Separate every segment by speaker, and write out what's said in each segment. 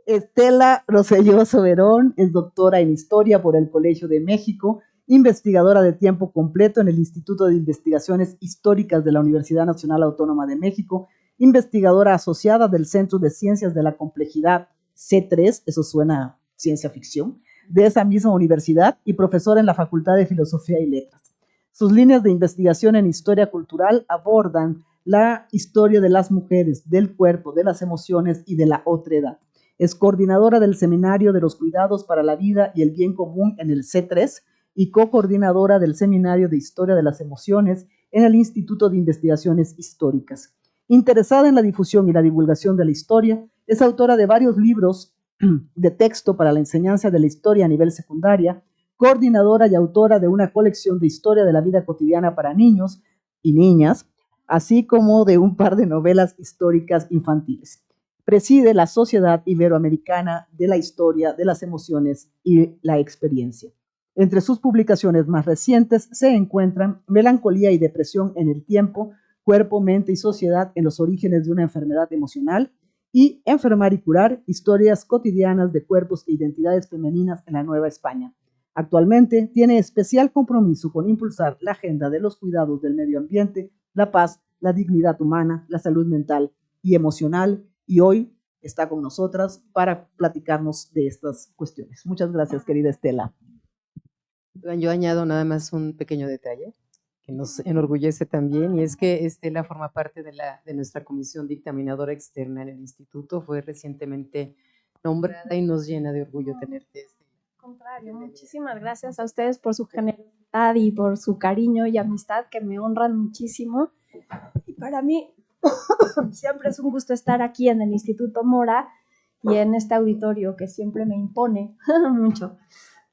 Speaker 1: Estela Rosselló Soberón es doctora en Historia por el Colegio de México, investigadora de tiempo completo en el Instituto de Investigaciones Históricas de la Universidad Nacional Autónoma de México, investigadora asociada del Centro de Ciencias de la Complejidad C3, eso suena a ciencia ficción, de esa misma universidad y profesora en la Facultad de Filosofía y Letras. Sus líneas de investigación en historia cultural abordan la historia de las mujeres, del cuerpo, de las emociones y de la otredad. Es coordinadora del Seminario de los Cuidados para la Vida y el Bien Común en el C3 y co-coordinadora del Seminario de Historia de las Emociones en el Instituto de Investigaciones Históricas. Interesada en la difusión y la divulgación de la historia, es autora de varios libros de texto para la enseñanza de la historia a nivel secundaria, coordinadora y autora de una colección de historia de la vida cotidiana para niños y niñas, así como de un par de novelas históricas infantiles. Preside la Sociedad Iberoamericana de la Historia de las Emociones y la Experiencia. Entre sus publicaciones más recientes se encuentran Melancolía y Depresión en el Tiempo, Cuerpo, Mente y Sociedad en los Orígenes de una Enfermedad Emocional y Enfermar y Curar, Historias Cotidianas de Cuerpos e Identidades Femeninas en la Nueva España. Actualmente tiene especial compromiso con impulsar la agenda de los cuidados del medio ambiente, la paz, la dignidad humana, la salud mental y emocional, y hoy está con nosotras para platicarnos de estas cuestiones. Muchas gracias, querida Estela.
Speaker 2: Yo añado nada más un pequeño detalle que nos enorgullece también, y es que Estela forma parte de nuestra comisión dictaminadora externa en el instituto. Fue recientemente nombrada y nos llena de orgullo tenerte.
Speaker 3: Al contrario, muchísimas gracias a ustedes por su generosidad y por su cariño y amistad que me honran muchísimo. Y para mí siempre es un gusto estar aquí en el Instituto Mora y en este auditorio que siempre me impone mucho.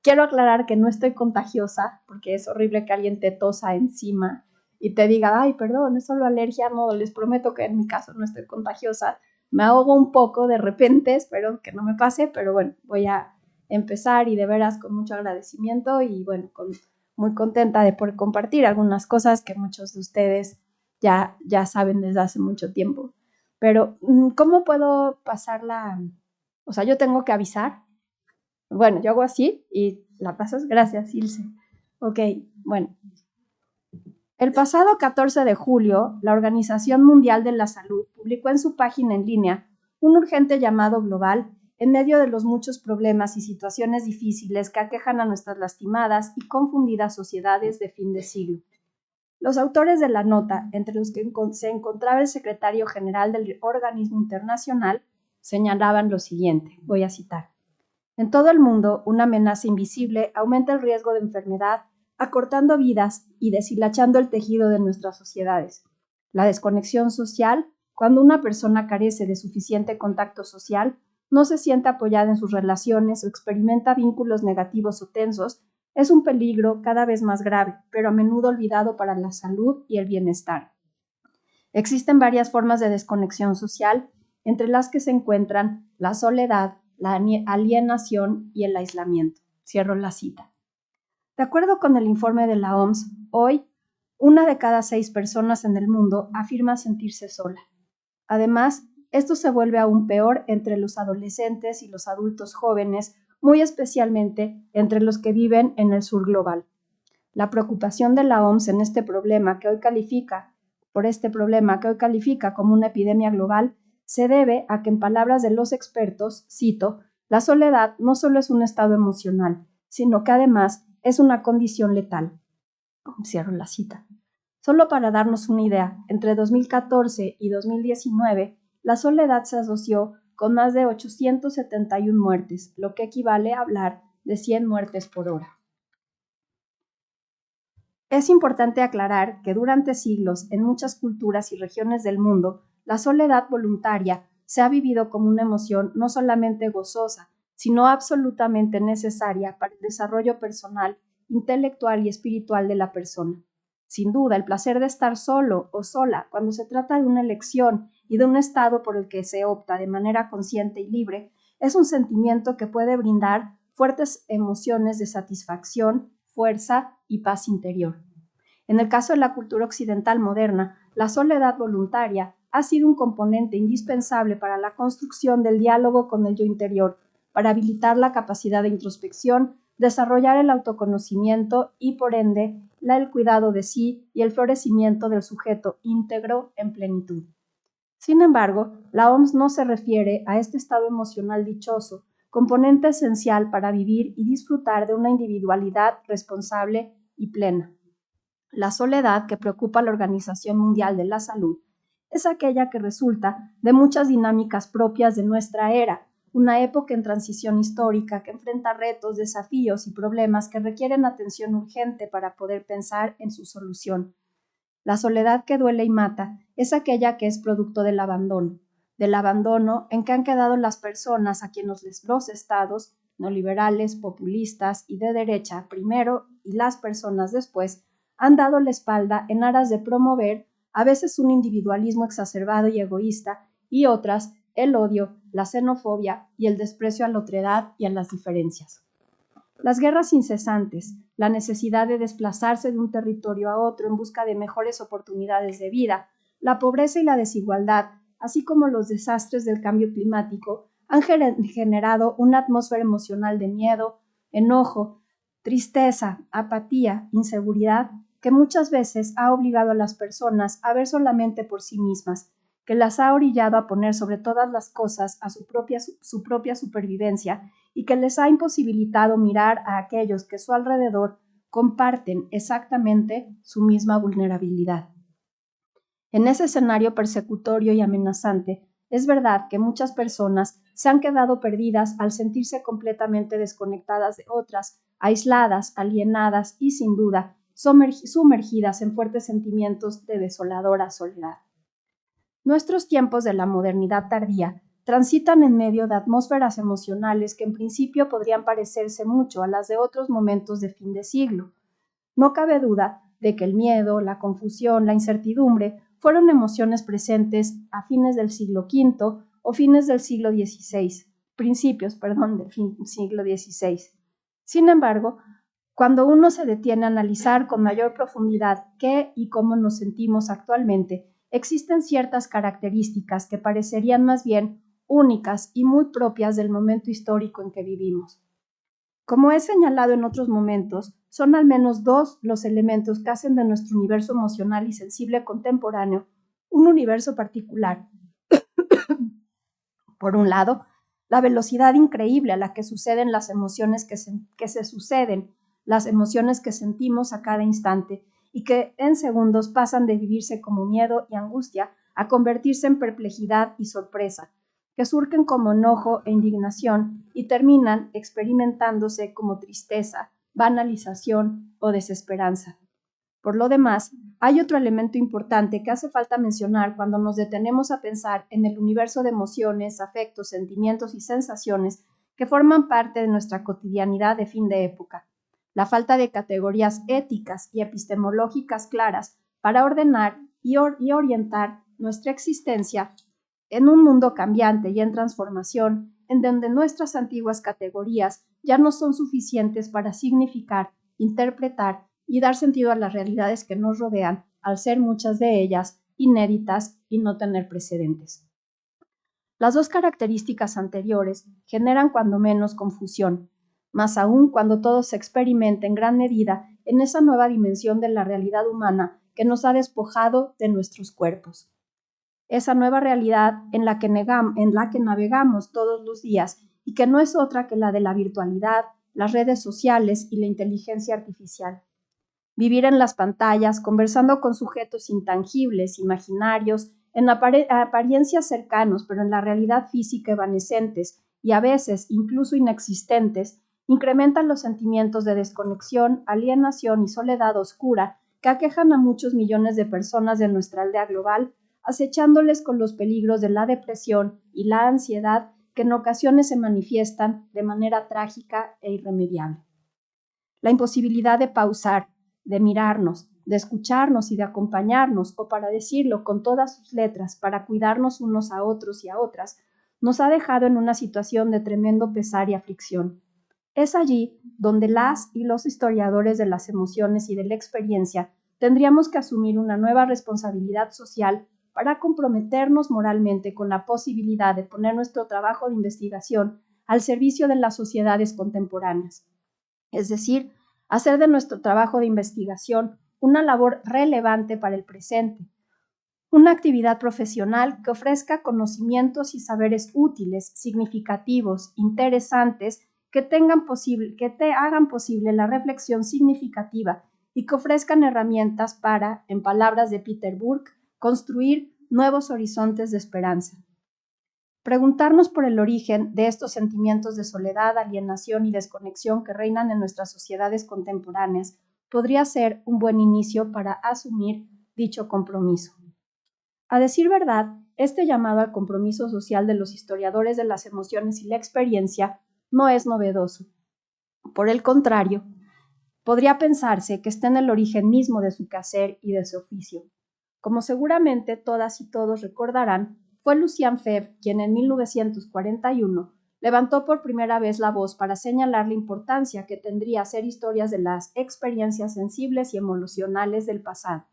Speaker 3: Quiero aclarar que no estoy contagiosa, porque es horrible que alguien te tosa encima y te diga, ay, perdón, es solo alergia. No, les prometo que en mi caso no estoy contagiosa. Me ahogo un poco de repente, espero que no me pase, pero bueno, voy a empezar y de veras con mucho agradecimiento y bueno, muy contenta de poder compartir algunas cosas que muchos de ustedes ya saben desde hace mucho tiempo. Pero, ¿cómo puedo pasarla? O sea, yo tengo que avisar. Bueno, yo hago así y la pasas. Gracias, Ilse. Ok, bueno. El pasado 14 de julio, la Organización Mundial de la Salud publicó en su página en línea un urgente llamado global en medio de los muchos problemas y situaciones difíciles que aquejan a nuestras lastimadas y confundidas sociedades de fin de siglo. Los autores de la nota, entre los que se encontraba el secretario general del organismo internacional, señalaban lo siguiente, voy a citar. En todo el mundo, una amenaza invisible aumenta el riesgo de enfermedad, acortando vidas y deshilachando el tejido de nuestras sociedades. La desconexión social, cuando una persona carece de suficiente contacto social, no se siente apoyada en sus relaciones o experimenta vínculos negativos o tensos, es un peligro cada vez más grave, pero a menudo olvidado para la salud y el bienestar. Existen varias formas de desconexión social, entre las que se encuentran la soledad, la alienación y el aislamiento. Cierro la cita. De acuerdo con el informe de la OMS, hoy 1 de cada 6 personas en el mundo afirma sentirse sola. Además, esto se vuelve aún peor entre los adolescentes y los adultos jóvenes, muy especialmente entre los que viven en el sur global. La preocupación de la OMS en este problema que hoy califica como una epidemia global se debe a que, en palabras de los expertos, cito, la soledad no solo es un estado emocional, sino que además es una condición letal. Cierro la cita. Solo para darnos una idea, entre 2014 y 2019, la soledad se asoció con más de 871 muertes, lo que equivale a hablar de 100 muertes por hora. Es importante aclarar que durante siglos, en muchas culturas y regiones del mundo, la soledad voluntaria se ha vivido como una emoción no solamente gozosa, sino absolutamente necesaria para el desarrollo personal, intelectual y espiritual de la persona. Sin duda, el placer de estar solo o sola cuando se trata de una elección y de un estado por el que se opta de manera consciente y libre, es un sentimiento que puede brindar fuertes emociones de satisfacción, fuerza y paz interior. En el caso de la cultura occidental moderna, la soledad voluntaria ha sido un componente indispensable para la construcción del diálogo con el yo interior, para habilitar la capacidad de introspección, desarrollar el autoconocimiento y, por ende, el cuidado de sí y el florecimiento del sujeto íntegro en plenitud. Sin embargo, la OMS no se refiere a este estado emocional dichoso, componente esencial para vivir y disfrutar de una individualidad responsable y plena. La soledad que preocupa a la Organización Mundial de la Salud es aquella que resulta de muchas dinámicas propias de nuestra era, una época en transición histórica que enfrenta retos, desafíos y problemas que requieren atención urgente para poder pensar en su solución. La soledad que duele y mata es aquella que es producto del abandono en que han quedado las personas a quienes los estados neoliberales, populistas y de derecha primero y las personas después han dado la espalda en aras de promover a veces un individualismo exacerbado y egoísta y otras el odio, la xenofobia y el desprecio a la otredad y a las diferencias. Las guerras incesantes, la necesidad de desplazarse de un territorio a otro en busca de mejores oportunidades de vida, la pobreza y la desigualdad, así como los desastres del cambio climático, han generado una atmósfera emocional de miedo, enojo, tristeza, apatía, inseguridad, que muchas veces ha obligado a las personas a ver solamente por sí mismas, que las ha orillado a poner sobre todas las cosas a su propia supervivencia y que les ha imposibilitado mirar a aquellos que a su alrededor comparten exactamente su misma vulnerabilidad. En ese escenario persecutorio y amenazante, es verdad que muchas personas se han quedado perdidas al sentirse completamente desconectadas de otras, aisladas, alienadas y, sin duda, sumergidas en fuertes sentimientos de desoladora soledad. Nuestros tiempos de la modernidad tardía transitan en medio de atmósferas emocionales que en principio podrían parecerse mucho a las de otros momentos de fin de siglo. No cabe duda de que el miedo, la confusión, la incertidumbre fueron emociones presentes a fines del siglo V o fines del siglo XVI, principios del siglo XVI. Sin embargo, cuando uno se detiene a analizar con mayor profundidad qué y cómo nos sentimos actualmente, existen ciertas características que parecerían más bien únicas y muy propias del momento histórico en que vivimos. Como he señalado en otros momentos, son al menos dos los elementos que hacen de nuestro universo emocional y sensible contemporáneo un universo particular. Por un lado, la velocidad increíble a la que suceden las emociones que se suceden, las emociones que sentimos a cada instante y que en segundos pasan de vivirse como miedo y angustia a convertirse en perplejidad y sorpresa, que surgen como enojo e indignación y terminan experimentándose como tristeza, banalización o desesperanza. Por lo demás, hay otro elemento importante que hace falta mencionar cuando nos detenemos a pensar en el universo de emociones, afectos, sentimientos y sensaciones que forman parte de nuestra cotidianidad de fin de época. La falta de categorías éticas y epistemológicas claras para ordenar y orientar nuestra existencia en un mundo cambiante y en transformación, en donde nuestras antiguas categorías ya no son suficientes para significar, interpretar y dar sentido a las realidades que nos rodean, al ser muchas de ellas inéditas y no tener precedentes. Las dos características anteriores generan cuando menos confusión, más aún cuando todo se experimenta en gran medida en esa nueva dimensión de la realidad humana que nos ha despojado de nuestros cuerpos. Esa nueva realidad en la que navegamos todos los días y que no es otra que la de la virtualidad, las redes sociales y la inteligencia artificial. Vivir en las pantallas, conversando con sujetos intangibles, imaginarios, en apariencia cercanos, pero en la realidad física evanescentes y a veces incluso inexistentes, incrementan los sentimientos de desconexión, alienación y soledad oscura que aquejan a muchos millones de personas de nuestra aldea global, acechándoles con los peligros de la depresión y la ansiedad que en ocasiones se manifiestan de manera trágica e irremediable. La imposibilidad de pausar, de mirarnos, de escucharnos y de acompañarnos, o para decirlo con todas sus letras, para cuidarnos unos a otros y a otras, nos ha dejado en una situación de tremendo pesar y aflicción. Es allí donde las y los historiadores de las emociones y de la experiencia tendríamos que asumir una nueva responsabilidad social para comprometernos moralmente con la posibilidad de poner nuestro trabajo de investigación al servicio de las sociedades contemporáneas. Es decir, hacer de nuestro trabajo de investigación una labor relevante para el presente, una actividad profesional que ofrezca conocimientos y saberes útiles, significativos, interesantes, que te hagan posible la reflexión significativa y que ofrezcan herramientas para, en palabras de Peter Burke, construir nuevos horizontes de esperanza. Preguntarnos por el origen de estos sentimientos de soledad, alienación y desconexión que reinan en nuestras sociedades contemporáneas podría ser un buen inicio para asumir dicho compromiso. A decir verdad, este llamado al compromiso social de los historiadores de las emociones y la experiencia no es novedoso. Por el contrario, podría pensarse que está en el origen mismo de su quehacer y de su oficio. Como seguramente todas y todos recordarán, fue Lucien Febvre quien en 1941 levantó por primera vez la voz para señalar la importancia que tendría hacer historias de las experiencias sensibles y emocionales del pasado.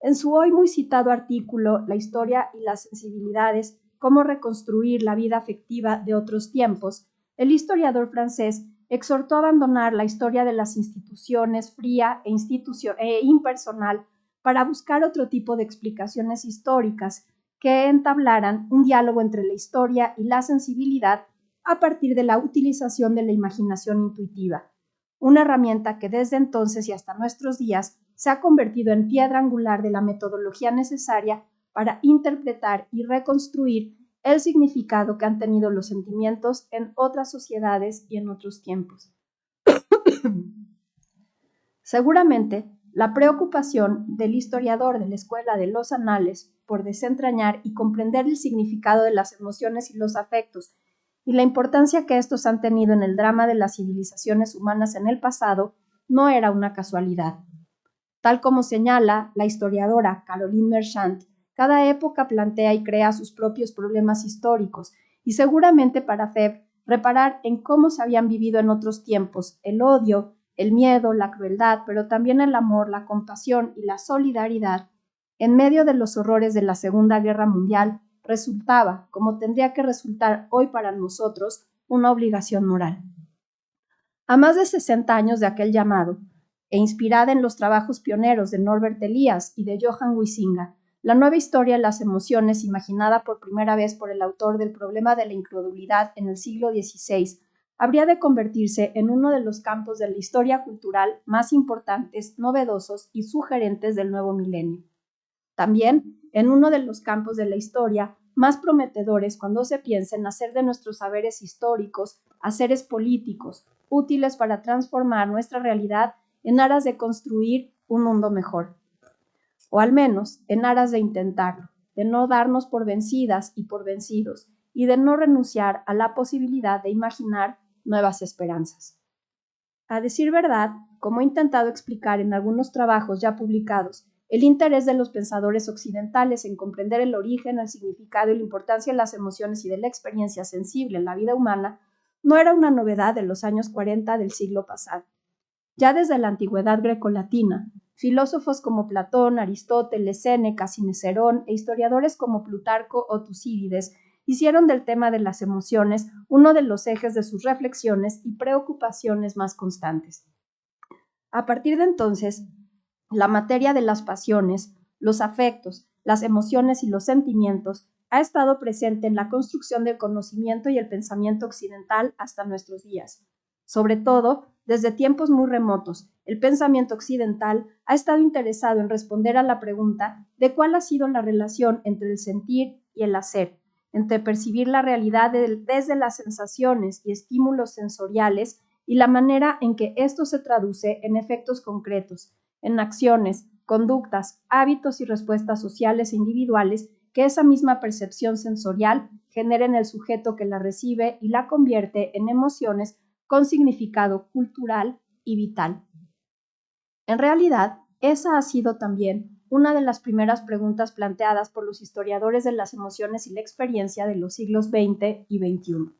Speaker 3: En su hoy muy citado artículo La historia y las sensibilidades, cómo reconstruir la vida afectiva de otros tiempos, el historiador francés exhortó a abandonar la historia de las instituciones fría e impersonal para buscar otro tipo de explicaciones históricas que entablaran un diálogo entre la historia y la sensibilidad a partir de la utilización de la imaginación intuitiva, una herramienta que desde entonces y hasta nuestros días se ha convertido en piedra angular de la metodología necesaria para interpretar y reconstruir el significado que han tenido los sentimientos en otras sociedades y en otros tiempos. Seguramente, la preocupación del historiador de la Escuela de los Anales por desentrañar y comprender el significado de las emociones y los afectos y la importancia que estos han tenido en el drama de las civilizaciones humanas en el pasado no era una casualidad. Tal como señala la historiadora Caroline Merchant, cada época plantea y crea sus propios problemas históricos y seguramente para Febvre reparar en cómo se habían vivido en otros tiempos el odio, el miedo, la crueldad, pero también el amor, la compasión y la solidaridad en medio de los horrores de la Segunda Guerra Mundial resultaba, como tendría que resultar hoy para nosotros, una obligación moral. A más de 60 años de aquel llamado, e inspirada en los trabajos pioneros de Norbert Elias y de Johann Huizinga, la nueva historia de las emociones, imaginada por primera vez por el autor del problema de la incredulidad en el siglo XVI, habría de convertirse en uno de los campos de la historia cultural más importantes, novedosos y sugerentes del nuevo milenio. También en uno de los campos de la historia más prometedores cuando se piensa en hacer de nuestros saberes históricos haceres políticos, útiles para transformar nuestra realidad en aras de construir un mundo mejor, o al menos en aras de intentarlo, de no darnos por vencidas y por vencidos, y de no renunciar a la posibilidad de imaginar nuevas esperanzas. A decir verdad, como he intentado explicar en algunos trabajos ya publicados, el interés de los pensadores occidentales en comprender el origen, el significado y la importancia de las emociones y de la experiencia sensible en la vida humana no era una novedad de los años 40 del siglo pasado. Ya desde la antigüedad grecolatina, filósofos como Platón, Aristóteles, Séneca, Cicerón e historiadores como Plutarco o Tucídides hicieron del tema de las emociones uno de los ejes de sus reflexiones y preocupaciones más constantes. A partir de entonces, la materia de las pasiones, los afectos, las emociones y los sentimientos ha estado presente en la construcción del conocimiento y el pensamiento occidental hasta nuestros días. Sobre todo, desde tiempos muy remotos, el pensamiento occidental ha estado interesado en responder a la pregunta de cuál ha sido la relación entre el sentir y el hacer, entre percibir la realidad desde las sensaciones y estímulos sensoriales y la manera en que esto se traduce en efectos concretos, en acciones, conductas, hábitos y respuestas sociales e individuales que esa misma percepción sensorial genera en el sujeto que la recibe y la convierte en emociones con significado cultural y vital. En realidad, esa ha sido también una de las primeras preguntas planteadas por los historiadores de las emociones y la experiencia de los siglos XX y XXI.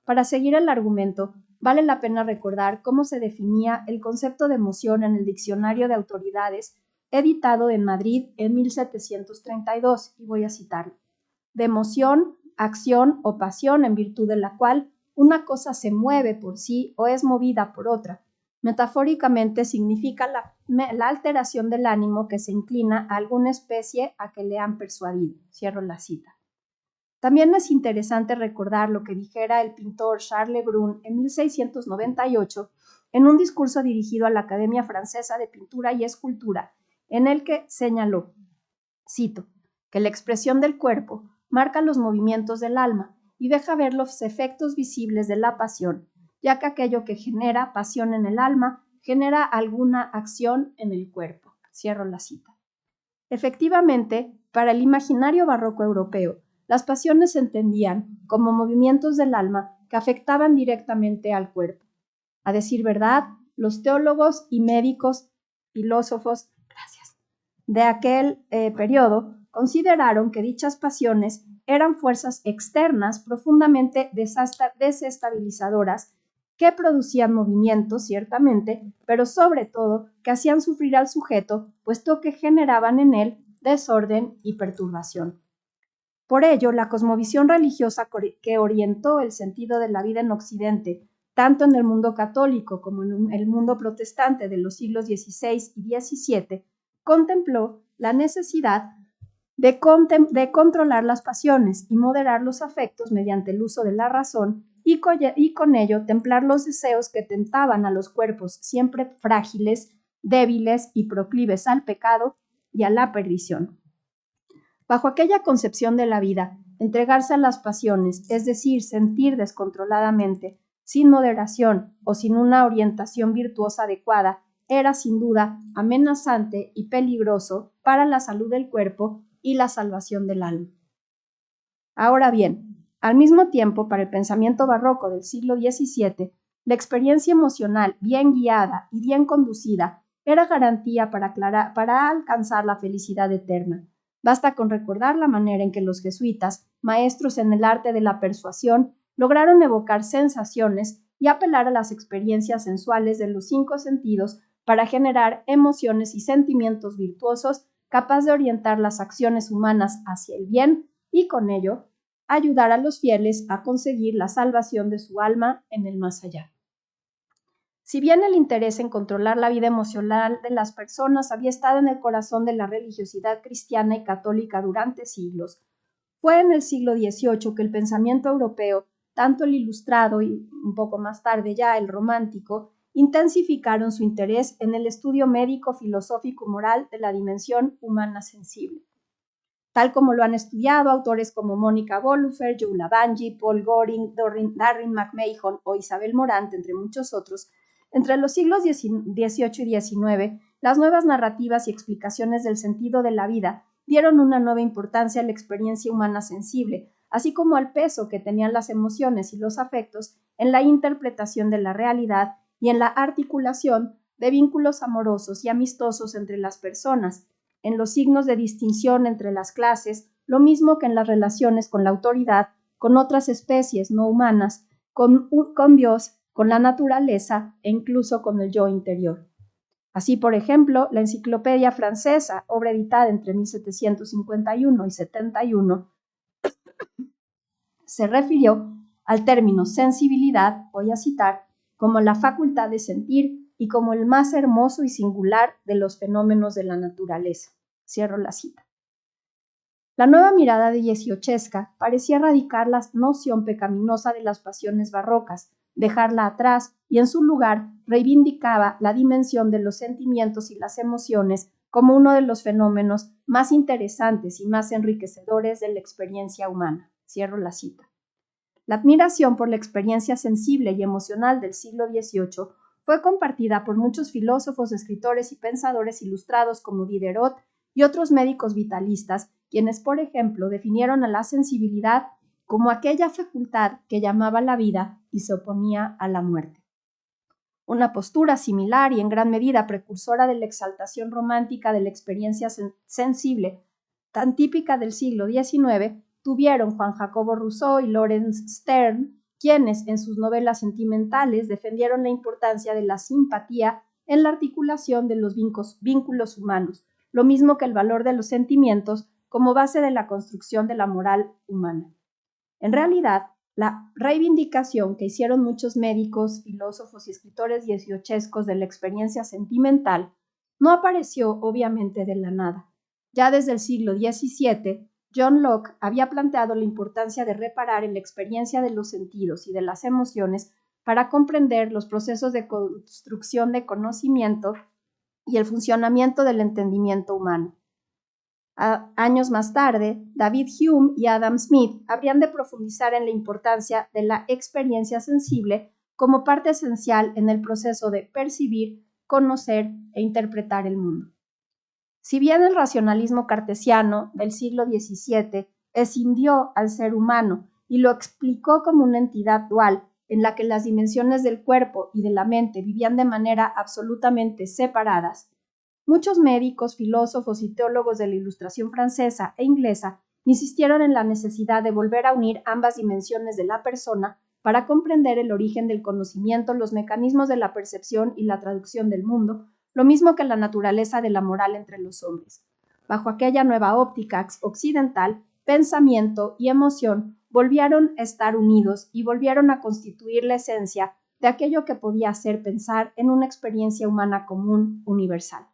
Speaker 3: Para seguir el argumento, vale la pena recordar cómo se definía el concepto de emoción en el diccionario de autoridades editado en Madrid en 1732, y voy a citarlo: de emoción, acción o pasión en virtud de la cual una cosa se mueve por sí o es movida por otra. Metafóricamente significa la alteración del ánimo que se inclina a alguna especie a que le han persuadido. Cierro la cita. También es interesante recordar lo que dijera el pintor Charles Le Brun en 1698 en un discurso dirigido a la Academia Francesa de Pintura y Escultura, en el que señaló, cito, que la expresión del cuerpo marca los movimientos del alma y deja ver los efectos visibles de la pasión, ya que aquello que genera pasión en el alma genera alguna acción en el cuerpo. Cierro la cita. Efectivamente, para el imaginario barroco europeo, las pasiones se entendían como movimientos del alma que afectaban directamente al cuerpo. A decir verdad, los teólogos y médicos, filósofos, de aquel periodo consideraron que dichas pasiones eran fuerzas externas profundamente desestabilizadoras que producían movimientos, ciertamente, pero sobre todo que hacían sufrir al sujeto, puesto que generaban en él desorden y perturbación. Por ello, la cosmovisión religiosa que orientó el sentido de la vida en Occidente, tanto en el mundo católico como en el mundo protestante de los siglos XVI y XVII, contempló la necesidad de controlar las pasiones y moderar los afectos mediante el uso de la razón y con ello templar los deseos que tentaban a los cuerpos siempre frágiles, débiles y proclives al pecado y a la perdición. Bajo aquella concepción de la vida, entregarse a las pasiones, es decir, sentir descontroladamente, sin moderación o sin una orientación virtuosa adecuada, era sin duda amenazante y peligroso para la salud del cuerpo y la salvación del alma. Ahora bien, al mismo tiempo, para el pensamiento barroco del siglo XVII, la experiencia emocional bien guiada y bien conducida era garantía para alcanzar la felicidad eterna. Basta con recordar la manera en que los jesuitas, maestros en el arte de la persuasión, lograron evocar sensaciones y apelar a las experiencias sensuales de los 5 sentidos para generar emociones y sentimientos virtuosos capaz de orientar las acciones humanas hacia el bien y con ello ayudar a los fieles a conseguir la salvación de su alma en el más allá. Si bien el interés en controlar la vida emocional de las personas había estado en el corazón de la religiosidad cristiana y católica durante siglos, fue en el siglo XVIII que el pensamiento europeo, tanto el ilustrado y un poco más tarde ya el romántico, intensificaron su interés en el estudio médico, filosófico y moral de la dimensión humana sensible, tal como lo han estudiado autores como Mónica Bollufer, Joe Lavangi, Paul Goring, Darrin McMahon o Isabel Morant, entre muchos otros. Entre los siglos XVIII y XIX, las nuevas narrativas y explicaciones del sentido de la vida dieron una nueva importancia a la experiencia humana sensible, así como al peso que tenían las emociones y los afectos en la interpretación de la realidad y en la articulación de vínculos amorosos y amistosos entre las personas, en los signos de distinción entre las clases, lo mismo que en las relaciones con la autoridad, con otras especies no humanas, con Dios, con la naturaleza e incluso con el yo interior. Así, por ejemplo, la Enciclopedia Francesa, obra editada entre 1751 y 71, se refirió al término sensibilidad, voy a citar, como la facultad de sentir y como el más hermoso y singular de los fenómenos de la naturaleza. Cierro la cita. La nueva mirada de Jessiotcheska parecía erradicar la noción pecaminosa de las pasiones barrocas, dejarla atrás y en su lugar reivindicaba la dimensión de los sentimientos y las emociones como uno de los fenómenos más interesantes y más enriquecedores de la experiencia humana. Cierro la cita. La admiración por la experiencia sensible y emocional del siglo XVIII fue compartida por muchos filósofos, escritores y pensadores ilustrados como Diderot y otros médicos vitalistas, quienes, por ejemplo, definieron a la sensibilidad como aquella facultad que llamaba la vida y se oponía a la muerte. Una postura similar y en gran medida precursora de la exaltación romántica de la experiencia sensible, tan típica del siglo XIX, tuvieron Juan Jacobo Rousseau y Laurence Sterne, quienes en sus novelas sentimentales defendieron la importancia de la simpatía en la articulación de los vínculos humanos, lo mismo que el valor de los sentimientos como base de la construcción de la moral humana. En realidad, la reivindicación que hicieron muchos médicos, filósofos y escritores dieciochescos de la experiencia sentimental no apareció obviamente de la nada. Ya desde el siglo XVII, John Locke había planteado la importancia de reparar en la experiencia de los sentidos y de las emociones para comprender los procesos de construcción de conocimiento y el funcionamiento del entendimiento humano. Años más tarde, David Hume y Adam Smith habrían de profundizar en la importancia de la experiencia sensible como parte esencial en el proceso de percibir, conocer e interpretar el mundo. Si bien el racionalismo cartesiano del siglo XVII escindió al ser humano y lo explicó como una entidad dual en la que las dimensiones del cuerpo y de la mente vivían de manera absolutamente separadas, muchos médicos, filósofos y teólogos de la Ilustración francesa e inglesa insistieron en la necesidad de volver a unir ambas dimensiones de la persona para comprender el origen del conocimiento, los mecanismos de la percepción y la traducción del mundo, lo mismo que la naturaleza de la moral entre los hombres. Bajo aquella nueva óptica occidental, pensamiento y emoción volvieron a estar unidos y volvieron a constituir la esencia de aquello que podía hacer pensar en una experiencia humana común, universal.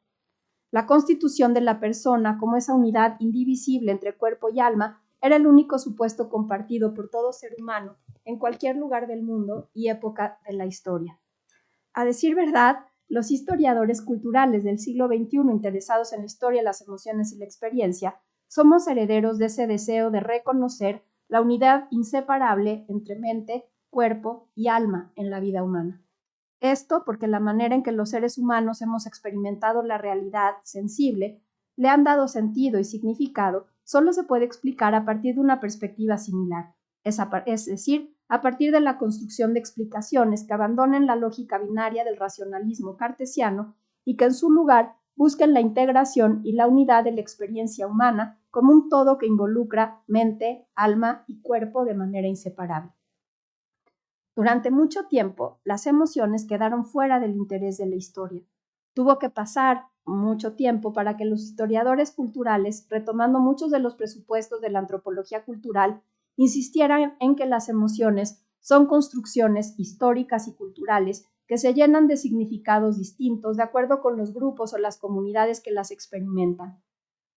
Speaker 3: La constitución de la persona como esa unidad indivisible entre cuerpo y alma era el único supuesto compartido por todo ser humano en cualquier lugar del mundo y época de la historia. A decir verdad, los historiadores culturales del siglo XXI interesados en la historia, las emociones y la experiencia somos herederos de ese deseo de reconocer la unidad inseparable entre mente, cuerpo y alma en la vida humana. Esto porque la manera en que los seres humanos hemos experimentado la realidad sensible, le han dado sentido y significado, solo se puede explicar a partir de una perspectiva similar, es decir, a partir de la construcción de explicaciones que abandonen la lógica binaria del racionalismo cartesiano y que en su lugar busquen la integración y la unidad de la experiencia humana como un todo que involucra mente, alma y cuerpo de manera inseparable. Durante mucho tiempo, las emociones quedaron fuera del interés de la historia. Tuvo que pasar mucho tiempo para que los historiadores culturales, retomando muchos de los presupuestos de la antropología cultural, insistieran en que las emociones son construcciones históricas y culturales que se llenan de significados distintos de acuerdo con los grupos o las comunidades que las experimentan.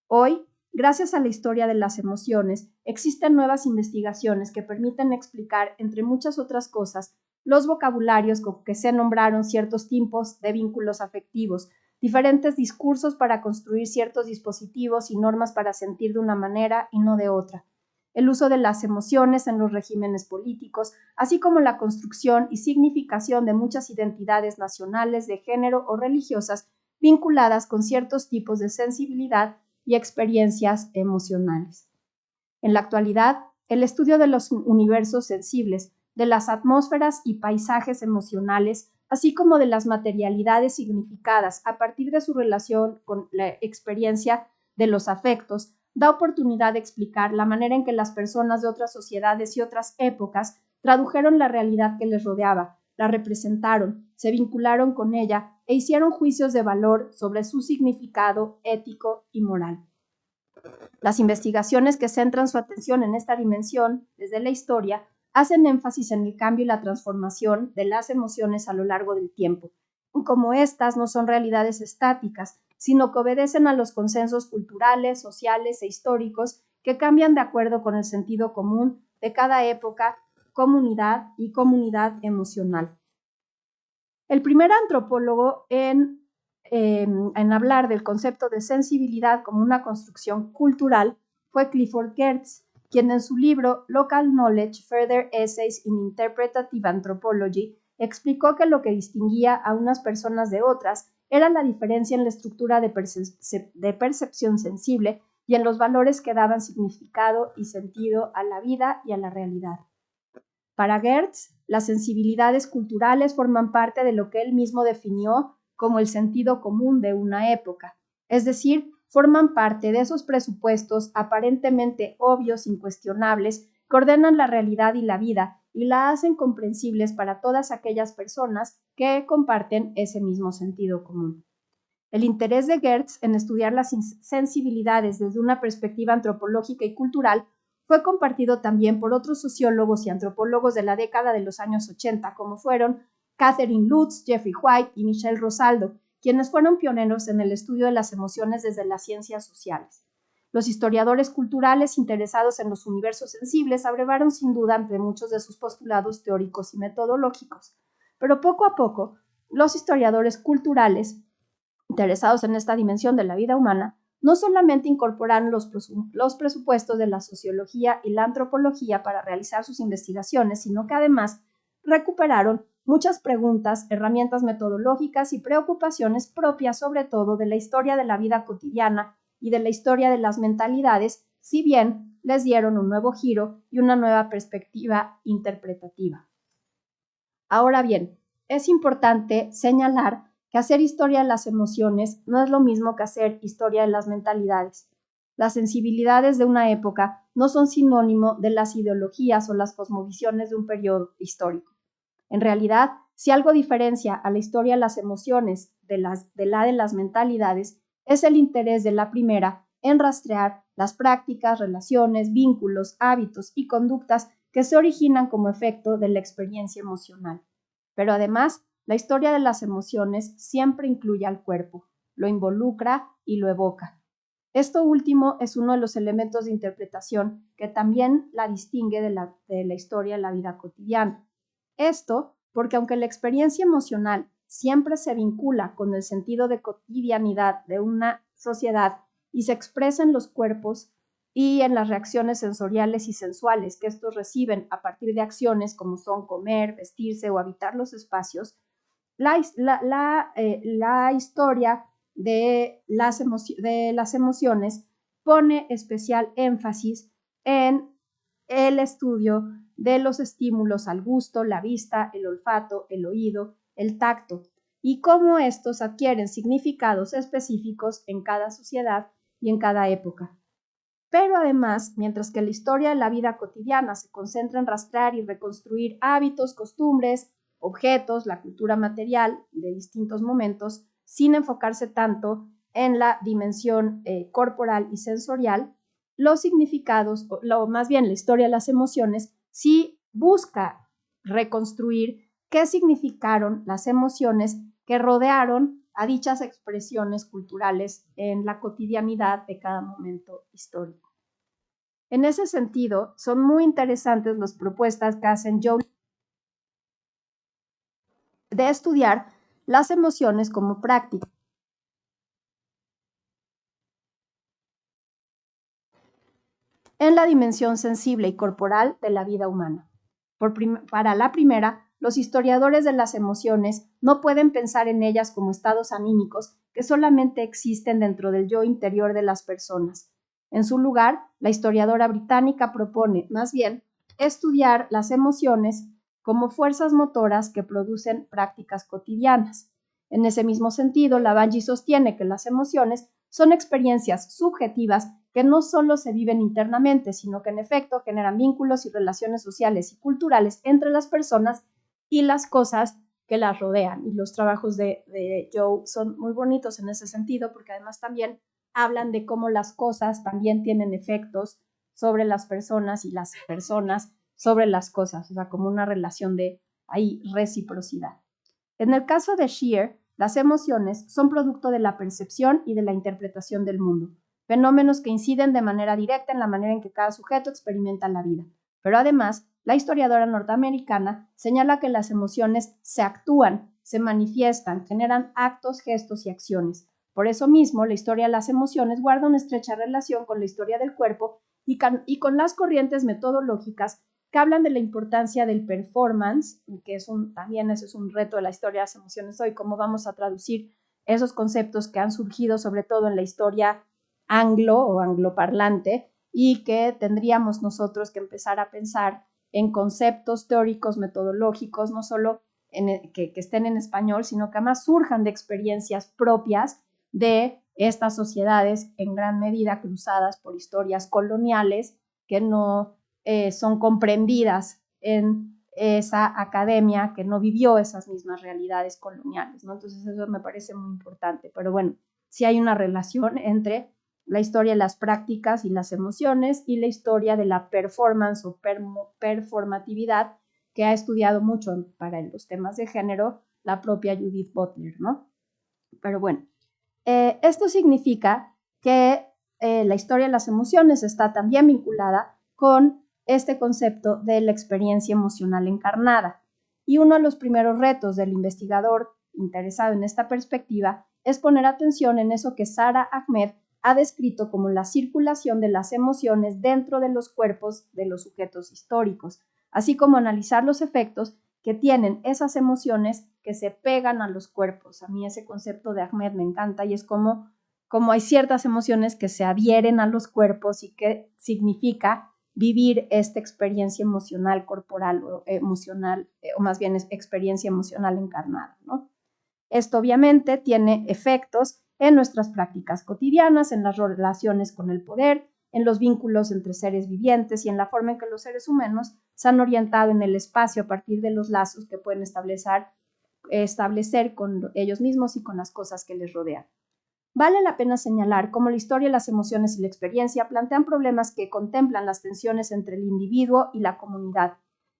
Speaker 3: Hoy, gracias a la historia de las emociones, existen nuevas investigaciones que permiten explicar, entre muchas otras cosas, los vocabularios con que se nombraron ciertos tipos de vínculos afectivos, diferentes discursos para construir ciertos dispositivos y normas para sentir de una manera y no de otra, el uso de las emociones en los regímenes políticos, así como la construcción y significación de muchas identidades nacionales, de género o religiosas vinculadas con ciertos tipos de sensibilidad y experiencias emocionales. En la actualidad, el estudio de los universos sensibles, de las atmósferas y paisajes emocionales, así como de las materialidades significadas a partir de su relación con la experiencia de los afectos, da oportunidad de explicar la manera en que las personas de otras sociedades y otras épocas tradujeron la realidad que les rodeaba, la representaron, se vincularon con ella e hicieron juicios de valor sobre su significado ético y moral. Las investigaciones que centran su atención en esta dimensión, desde la historia, hacen énfasis en el cambio y la transformación de las emociones a lo largo del tiempo, como estas no son realidades estáticas, sino que obedecen a los consensos culturales, sociales e históricos que cambian de acuerdo con el sentido común de cada época, comunidad y comunidad emocional. El primer antropólogo en hablar del concepto de sensibilidad como una construcción cultural fue Clifford Geertz, quien en su libro Local Knowledge, Further Essays in Interpretative Anthropology explicó que lo que distinguía a unas personas de otras era la diferencia en la estructura de percepción sensible y en los valores que daban significado y sentido a la vida y a la realidad. Para Geertz, las sensibilidades culturales forman parte de lo que él mismo definió como el sentido común de una época, es decir, forman parte de esos presupuestos aparentemente obvios, incuestionables, que ordenan la realidad y la vida y la hacen comprensibles para todas aquellas personas que comparten ese mismo sentido común. El interés de Gertz en estudiar las sensibilidades desde una perspectiva antropológica y cultural fue compartido también por otros sociólogos y antropólogos de la década de los años 80, como fueron Catherine Lutz, Jeffrey White y Michelle Rosaldo, quienes fueron pioneros en el estudio de las emociones desde las ciencias sociales. Los historiadores culturales interesados en los universos sensibles abrevaron sin duda ante muchos de sus postulados teóricos y metodológicos, pero poco a poco los historiadores culturales interesados en esta dimensión de la vida humana no solamente incorporaron los presupuestos de la sociología y la antropología para realizar sus investigaciones, sino que además recuperaron muchas preguntas, herramientas metodológicas y preocupaciones propias sobre todo de la historia de la vida cotidiana y de la historia de las mentalidades, si bien les dieron un nuevo giro y una nueva perspectiva interpretativa. Ahora bien, es importante señalar que hacer historia de las emociones no es lo mismo que hacer historia de las mentalidades. Las sensibilidades de una época no son sinónimo de las ideologías o las cosmovisiones de un periodo histórico. En realidad, si algo diferencia a la historia de las emociones de la de las mentalidades, es el interés de la primera en rastrear las prácticas, relaciones, vínculos, hábitos y conductas que se originan como efecto de la experiencia emocional. Pero además, la historia de las emociones siempre incluye al cuerpo, lo involucra y lo evoca. Esto último es uno de los elementos de interpretación que también la distingue de la historia de la vida cotidiana. Esto porque aunque la experiencia emocional siempre se vincula con el sentido de cotidianidad de una sociedad y se expresa en los cuerpos y en las reacciones sensoriales y sensuales que estos reciben a partir de acciones como son comer, vestirse o habitar los espacios, la historia de las emociones pone especial énfasis en el estudio de los estímulos al gusto, la vista, el olfato, el oído, el tacto, y cómo estos adquieren significados específicos en cada sociedad y en cada época. Pero además, mientras que la historia de la vida cotidiana se concentra en rastrear y reconstruir hábitos, costumbres, objetos, la cultura material de distintos momentos, sin enfocarse tanto en la dimensión corporal y sensorial, los significados, o más bien la historia de las emociones, sí busca reconstruir qué significaron las emociones que rodearon a dichas expresiones culturales en la cotidianidad de cada momento histórico. En ese sentido, son muy interesantes las propuestas que hacen Joe de estudiar las emociones como práctica. En la dimensión sensible y corporal de la vida humana. Para la primera, los historiadores de las emociones no pueden pensar en ellas como estados anímicos que solamente existen dentro del yo interior de las personas. En su lugar, la historiadora británica propone, más bien, estudiar las emociones como fuerzas motoras que producen prácticas cotidianas. En ese mismo sentido, Lavangi sostiene que las emociones son experiencias subjetivas que no solo se viven internamente, sino que en efecto generan vínculos y relaciones sociales y culturales entre las personas y las cosas que las rodean. Y los trabajos de Joe son muy bonitos en ese sentido, porque además también hablan de cómo las cosas también tienen efectos sobre las personas y las personas sobre las cosas, o sea, como una relación de ahí reciprocidad. En el caso de Scheer, las emociones son producto de la percepción y de la interpretación del mundo, fenómenos que inciden de manera directa en la manera en que cada sujeto experimenta la vida. Pero además, la historiadora norteamericana señala que las emociones se actúan, se manifiestan, generan actos, gestos y acciones. Por eso mismo, la historia de las emociones guarda una estrecha relación con la historia del cuerpo y con las corrientes metodológicas que hablan de la importancia del performance, que también ese es un reto de la historia de las emociones hoy, cómo vamos a traducir esos conceptos que han surgido sobre todo en la historia anglo o angloparlante y que tendríamos nosotros que empezar a pensar en conceptos teóricos, metodológicos, no solo que estén en español, sino que además surjan de experiencias propias de estas sociedades en gran medida cruzadas por historias coloniales que no son comprendidas en esa academia que no vivió esas mismas realidades coloniales, ¿no? Entonces eso me parece muy importante, pero bueno, sí hay una relación entre la historia de las prácticas y las emociones y la historia de la performance o performatividad que ha estudiado mucho para los temas de género la propia Judith Butler, ¿no? Pero bueno, esto significa que la historia de las emociones está también vinculada con este concepto de la experiencia emocional encarnada. Y uno de los primeros retos del investigador interesado en esta perspectiva es poner atención en eso que Sara Ahmed ha descrito como la circulación de las emociones dentro de los cuerpos de los sujetos históricos, así como analizar los efectos que tienen esas emociones que se pegan a los cuerpos. A mí ese concepto de Ahmed me encanta y es como hay ciertas emociones que se adhieren a los cuerpos y que significa vivir esta experiencia emocional corporal o emocional, o más bien es experiencia emocional encarnada, ¿no? Esto obviamente tiene efectos en nuestras prácticas cotidianas, en las relaciones con el poder, en los vínculos entre seres vivientes y en la forma en que los seres humanos se han orientado en el espacio a partir de los lazos que pueden establecer con ellos mismos y con las cosas que les rodean. Vale la pena señalar cómo la historia, las emociones y la experiencia plantean problemas que contemplan las tensiones entre el individuo y la comunidad,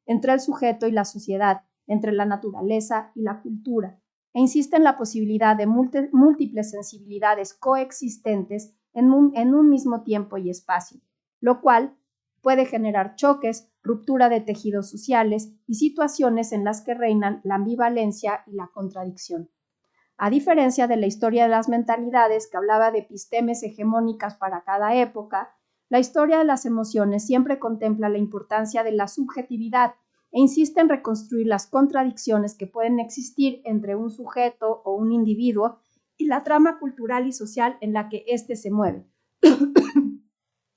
Speaker 3: entre el sujeto y la sociedad, entre la naturaleza y la cultura, e insiste en la posibilidad de múltiples sensibilidades coexistentes en un mismo tiempo y espacio, lo cual puede generar choques, ruptura de tejidos sociales y situaciones en las que reinan la ambivalencia y la contradicción. A diferencia de la historia de las mentalidades, que hablaba de epistemes hegemónicas para cada época, la historia de las emociones siempre contempla la importancia de la subjetividad e insiste en reconstruir las contradicciones que pueden existir entre un sujeto o un individuo y la trama cultural y social en la que éste se mueve.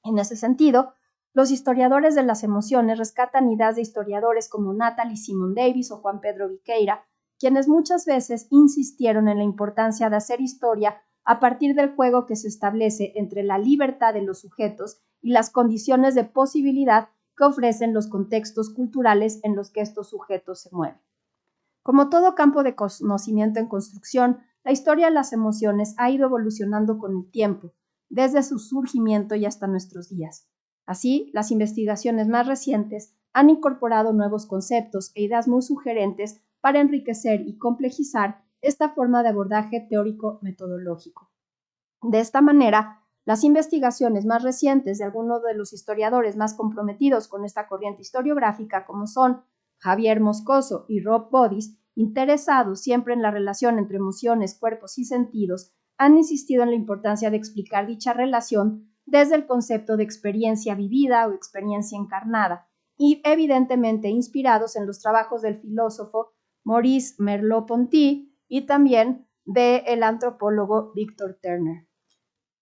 Speaker 3: En ese sentido, los historiadores de las emociones rescatan ideas de historiadores como Natalie Simon Davis o Juan Pedro Viqueira, quienes muchas veces insistieron en la importancia de hacer historia a partir del juego que se establece entre la libertad de los sujetos y las condiciones de posibilidad que ofrecen los contextos culturales en los que estos sujetos se mueven. Como todo campo de conocimiento en construcción, la historia de las emociones ha ido evolucionando con el tiempo, desde su surgimiento y hasta nuestros días. Así, las investigaciones más recientes han incorporado nuevos conceptos e ideas muy sugerentes para enriquecer y complejizar esta forma de abordaje teórico-metodológico. De esta manera, las investigaciones más recientes de algunos de los historiadores más comprometidos con esta corriente historiográfica, como son Javier Moscoso y Rob Bodies, interesados siempre en la relación entre emociones, cuerpos y sentidos, han insistido en la importancia de explicar dicha relación desde el concepto de experiencia vivida o experiencia encarnada, y evidentemente inspirados en los trabajos del filósofo Maurice Merleau-Ponty y también del antropólogo Victor Turner.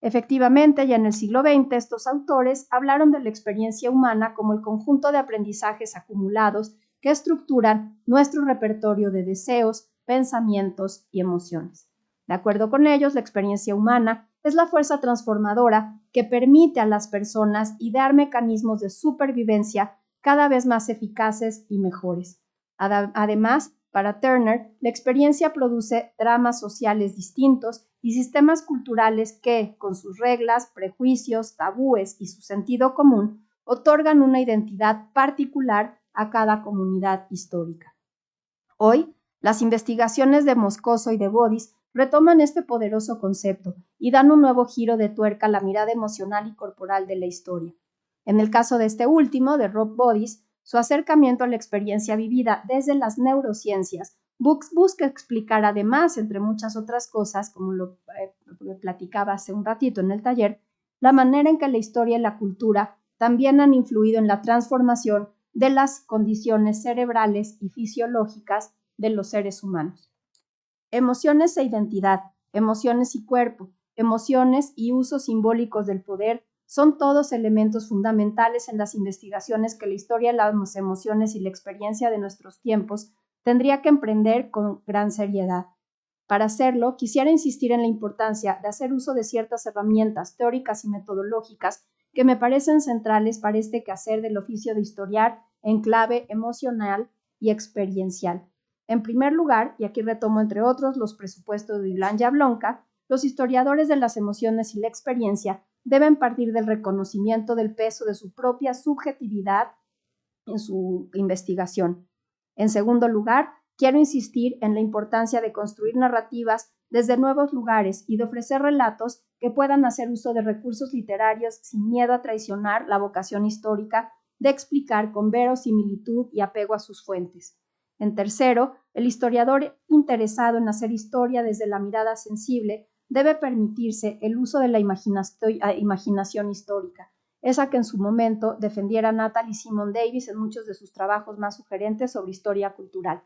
Speaker 3: Efectivamente, ya en el siglo XX, estos autores hablaron de la experiencia humana como el conjunto de aprendizajes acumulados que estructuran nuestro repertorio de deseos, pensamientos y emociones. De acuerdo con ellos, la experiencia humana es la fuerza transformadora que permite a las personas idear mecanismos de supervivencia cada vez más eficaces y mejores. Además, para Turner, la experiencia produce dramas sociales distintos y sistemas culturales que, con sus reglas, prejuicios, tabúes y su sentido común, otorgan una identidad particular a cada comunidad histórica. Hoy, las investigaciones de Moscoso y de Bodies retoman este poderoso concepto y dan un nuevo giro de tuerca a la mirada emocional y corporal de la historia. En el caso de este último, de Rob Bodies, su acercamiento a la experiencia vivida desde las neurociencias busca explicar además, entre muchas otras cosas, como lo platicaba hace un ratito en el taller, la manera en que la historia y la cultura también han influido en la transformación de las condiciones cerebrales y fisiológicas de los seres humanos. Emociones e identidad, emociones y cuerpo, emociones y usos simbólicos del poder son todos elementos fundamentales en las investigaciones que la historia de las emociones y la experiencia de nuestros tiempos tendría que emprender con gran seriedad. Para hacerlo, quisiera insistir en la importancia de hacer uso de ciertas herramientas teóricas y metodológicas que me parecen centrales para este quehacer del oficio de historiar en clave emocional y experiencial. En primer lugar, y aquí retomo entre otros los presupuestos de Ilan Jablonka, los historiadores de las emociones y la experiencia deben partir del reconocimiento del peso de su propia subjetividad en su investigación. En segundo lugar, quiero insistir en la importancia de construir narrativas desde nuevos lugares y de ofrecer relatos que puedan hacer uso de recursos literarios sin miedo a traicionar la vocación histórica de explicar con verosimilitud y apego a sus fuentes. En tercero, el historiador interesado en hacer historia desde la mirada sensible debe permitirse el uso de la imaginación histórica, esa que en su momento defendiera Natalie Simon Davis en muchos de sus trabajos más sugerentes sobre historia cultural.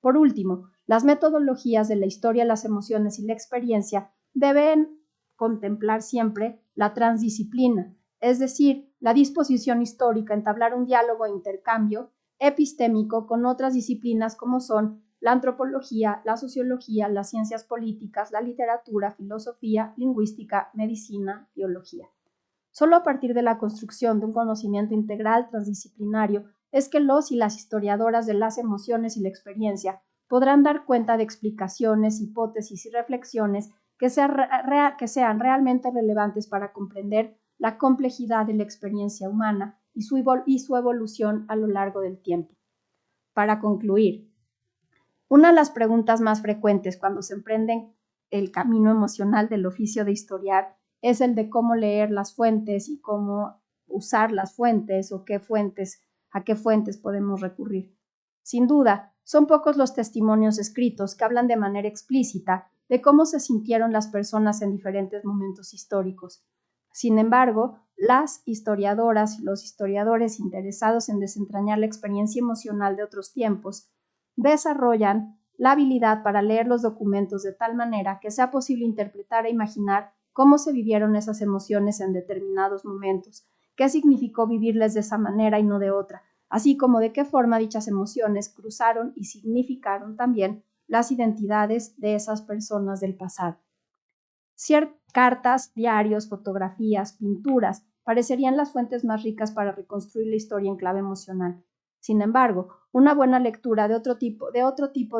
Speaker 3: Por último, las metodologías de la historia, las emociones y la experiencia deben contemplar siempre la transdisciplina, es decir, la disposición histórica a entablar un diálogo e intercambio epistémico con otras disciplinas como son la antropología, la sociología, las ciencias políticas, la literatura, filosofía, lingüística, medicina, biología. Solo a partir de la construcción de un conocimiento integral transdisciplinario es que los y las historiadoras de las emociones y la experiencia podrán dar cuenta de explicaciones, hipótesis y reflexiones que sean realmente relevantes para comprender la complejidad de la experiencia humana y su evolución a lo largo del tiempo. Para concluir, una de las preguntas más frecuentes cuando se emprende el camino emocional del oficio de historiar es el de cómo leer las fuentes y cómo usar las fuentes o a qué fuentes podemos recurrir. Sin duda, son pocos los testimonios escritos que hablan de manera explícita de cómo se sintieron las personas en diferentes momentos históricos. Sin embargo, las historiadoras y los historiadores interesados en desentrañar la experiencia emocional de otros tiempos desarrollan la habilidad para leer los documentos de tal manera que sea posible interpretar e imaginar cómo se vivieron esas emociones en determinados momentos, qué significó vivirles de esa manera y no de otra, así como de qué forma dichas emociones cruzaron y significaron también las identidades de esas personas del pasado. Cartas, diarios, fotografías, pinturas parecerían las fuentes más ricas para reconstruir la historia en clave emocional. Sin embargo, una buena lectura de otro tipo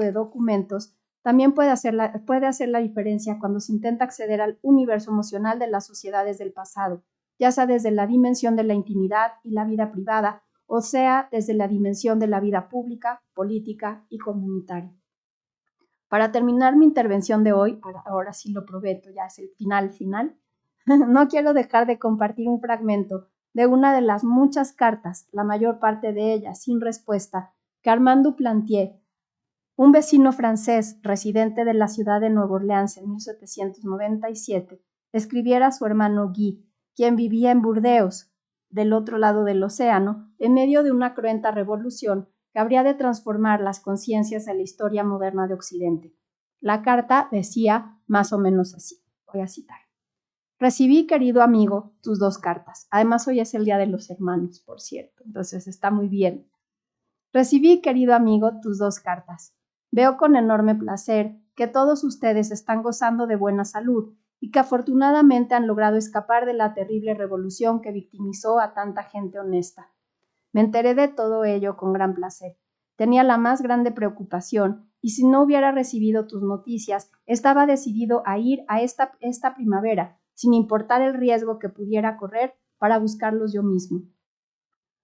Speaker 3: de documentos también puede hacer la diferencia cuando se intenta acceder al universo emocional de las sociedades del pasado, ya sea desde la dimensión de la intimidad y la vida privada, o sea, desde la dimensión de la vida pública, política y comunitaria. Para terminar mi intervención de hoy, ahora sí lo prometo, ya es el final, no quiero dejar de compartir un fragmento de una de las muchas cartas, la mayor parte de ellas sin respuesta, que Armand Duplantier, un vecino francés residente de la ciudad de Nueva Orleans en 1797, escribiera a su hermano Guy, quien vivía en Burdeos, del otro lado del océano, en medio de una cruenta revolución que habría de transformar las conciencias de la historia moderna de Occidente. La carta decía más o menos así, voy a citar. Recibí, querido amigo, tus 2 cartas. Además, hoy es el Día de los Hermanos, por cierto, entonces está muy bien. Recibí, querido amigo, tus 2 cartas. Veo con enorme placer que todos ustedes están gozando de buena salud y que afortunadamente han logrado escapar de la terrible revolución que victimizó a tanta gente honesta. Me enteré de todo ello con gran placer. Tenía la más grande preocupación y si no hubiera recibido tus noticias, estaba decidido a ir a esta primavera, sin importar el riesgo que pudiera correr, para buscarlos yo mismo.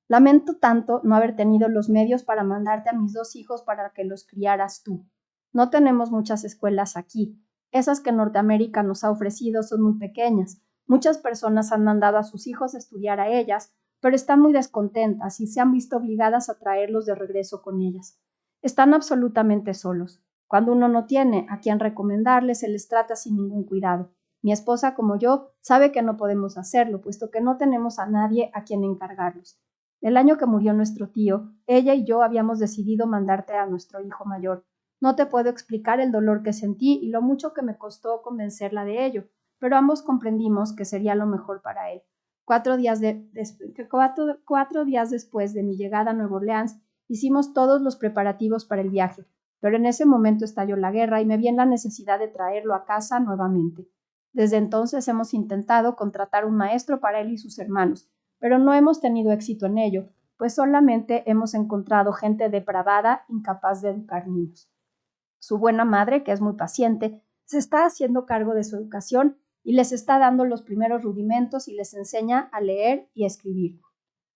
Speaker 3: Lamento tanto no haber tenido los medios para mandarte a mis 2 hijos para que los criaras tú. No tenemos muchas escuelas aquí. Esas que Norteamérica nos ha ofrecido son muy pequeñas. Muchas personas han mandado a sus hijos a estudiar a ellas, pero están muy descontentas y se han visto obligadas a traerlos de regreso con ellas. Están absolutamente solos. Cuando uno no tiene a quien recomendarles, se les trata sin ningún cuidado. Mi esposa, como yo, sabe que no podemos hacerlo, puesto que no tenemos a nadie a quien encargarlos. El año que murió nuestro tío, ella y yo habíamos decidido mandarte a nuestro hijo mayor. No te puedo explicar el dolor que sentí y lo mucho que me costó convencerla de ello, pero ambos comprendimos que sería lo mejor para él. 4 días después de mi llegada a Nueva Orleans, hicimos todos los preparativos para el viaje, pero en ese momento estalló la guerra y me vi en la necesidad de traerlo a casa nuevamente. Desde entonces hemos intentado contratar un maestro para él y sus hermanos, pero no hemos tenido éxito en ello, pues solamente hemos encontrado gente depravada, incapaz de educar niños. Su buena madre, que es muy paciente, se está haciendo cargo de su educación y les está dando los primeros rudimentos y les enseña a leer y a escribir.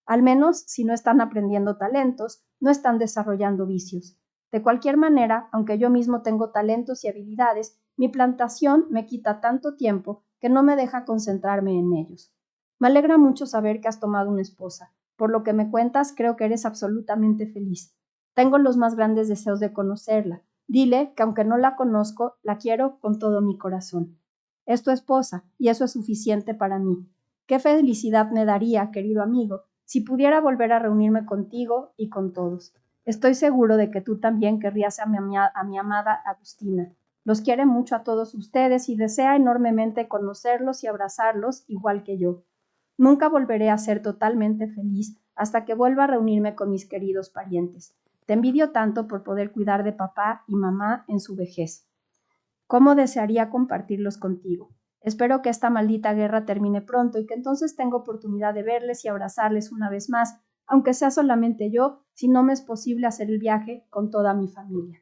Speaker 3: Al menos, si no están aprendiendo talentos, no están desarrollando vicios. De cualquier manera, aunque yo mismo tengo talentos y habilidades, mi plantación me quita tanto tiempo que no me deja concentrarme en ellos. Me alegra mucho saber que has tomado una esposa. Por lo que me cuentas, creo que eres absolutamente feliz. Tengo los más grandes deseos de conocerla. Dile que aunque no la conozco, la quiero con todo mi corazón. Es tu esposa, y eso es suficiente para mí. Qué felicidad me daría, querido amigo, si pudiera volver a reunirme contigo y con todos. Estoy seguro de que tú también querrías a mi amada Agustina. Los quiere mucho a todos ustedes y desea enormemente conocerlos y abrazarlos igual que yo. Nunca volveré a ser totalmente feliz hasta que vuelva a reunirme con mis queridos parientes. Te envidio tanto por poder cuidar de papá y mamá en su vejez. ¿Cómo desearía compartirlos contigo? Espero que esta maldita guerra termine pronto y que entonces tenga oportunidad de verles y abrazarles una vez más, aunque sea solamente yo, si no me es posible hacer el viaje con toda mi familia.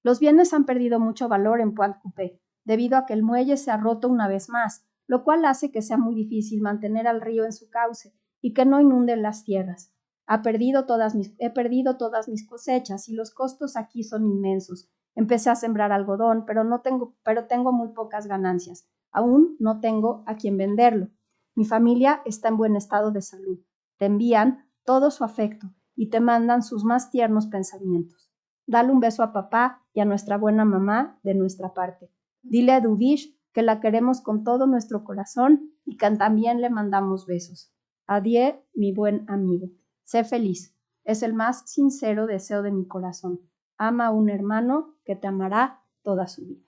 Speaker 3: Los bienes han perdido mucho valor en Pointe-Coupé, debido a que el muelle se ha roto una vez más, lo cual hace que sea muy difícil mantener al río en su cauce y que no inunden las tierras. He perdido todas mis cosechas y los costos aquí son inmensos. Empecé a sembrar algodón, pero tengo muy pocas ganancias. Aún no tengo a quien venderlo. Mi familia está en buen estado de salud. Te envían todo su afecto y te mandan sus más tiernos pensamientos. Dale un beso a papá y a nuestra buena mamá de nuestra parte. Dile a Dudish que la queremos con todo nuestro corazón y que también le mandamos besos. Adiós, mi buen amigo. Sé feliz. Es el más sincero deseo de mi corazón. Ama a un hermano que te amará toda su vida.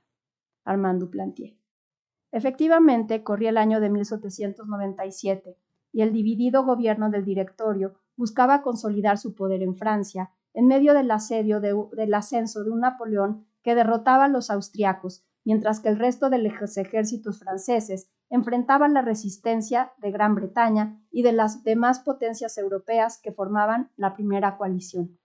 Speaker 3: Armand Duplantier. Efectivamente, corría el año de 1797 y el dividido gobierno del Directorio buscaba consolidar su poder en Francia en medio del ascenso de un Napoleón que derrotaba a los austriacos, mientras que el resto de los ejércitos franceses enfrentaban la resistencia de Gran Bretaña y de las demás potencias europeas que formaban la primera coalición.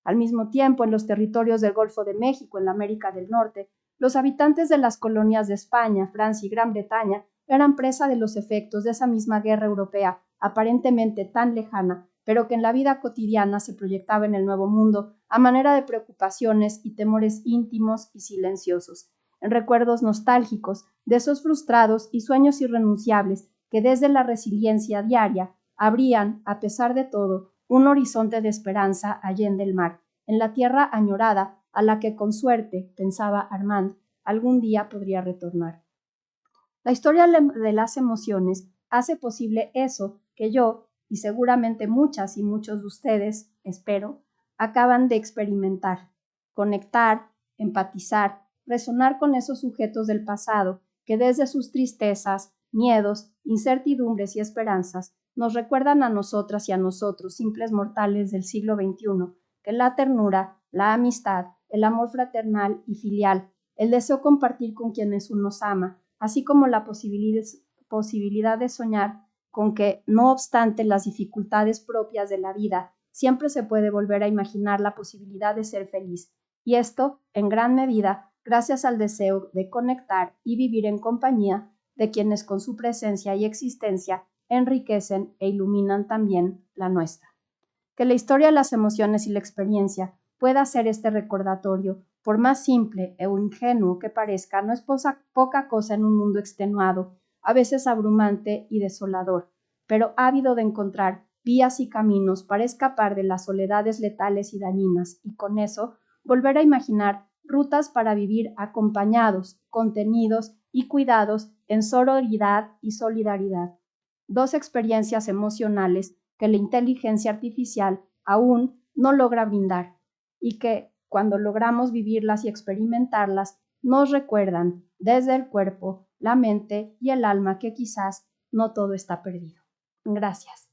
Speaker 3: Al mismo tiempo, en los territorios del Golfo de México, en la América del Norte, los habitantes de las colonias de España, Francia y Gran Bretaña eran presa de los efectos de esa misma guerra europea, aparentemente tan lejana, pero que en la vida cotidiana se proyectaba en el Nuevo Mundo a manera de preocupaciones y temores íntimos y silenciosos, en recuerdos nostálgicos de esos frustrados y sueños irrenunciables que desde la resiliencia diaria abrían, a pesar de todo, un horizonte de esperanza allende el mar, en la tierra añorada a la que con suerte, pensaba Armand, algún día podría retornar. La historia de las emociones hace posible eso que yo, y seguramente muchas y muchos de ustedes, espero, acaban de experimentar. Conectar, empatizar, resonar con esos sujetos del pasado que desde sus tristezas, miedos, incertidumbres y esperanzas nos recuerdan a nosotras y a nosotros, simples mortales del siglo XXI, que la ternura, la amistad, el amor fraternal y filial, el deseo compartir con quienes uno ama, así como la posibilidad de soñar con que, no obstante las dificultades propias de la vida, siempre se puede volver a imaginar la posibilidad de ser feliz, y esto, en gran medida, gracias al deseo de conectar y vivir en compañía de quienes con su presencia y existencia enriquecen e iluminan también la nuestra. Que la historia de las emociones y la experiencia pueda ser este recordatorio, por más simple e ingenuo que parezca, no es poca cosa en un mundo extenuado, a veces abrumante y desolador, pero ávido de encontrar vías y caminos para escapar de las soledades letales y dañinas, y con eso volver a imaginar rutas para vivir acompañados, contenidos y cuidados en sororidad y solidaridad. Dos experiencias emocionales que la inteligencia artificial aún no logra brindar y que, cuando logramos vivirlas y experimentarlas, nos recuerdan desde el cuerpo, la mente y el alma que quizás no todo está perdido. Gracias.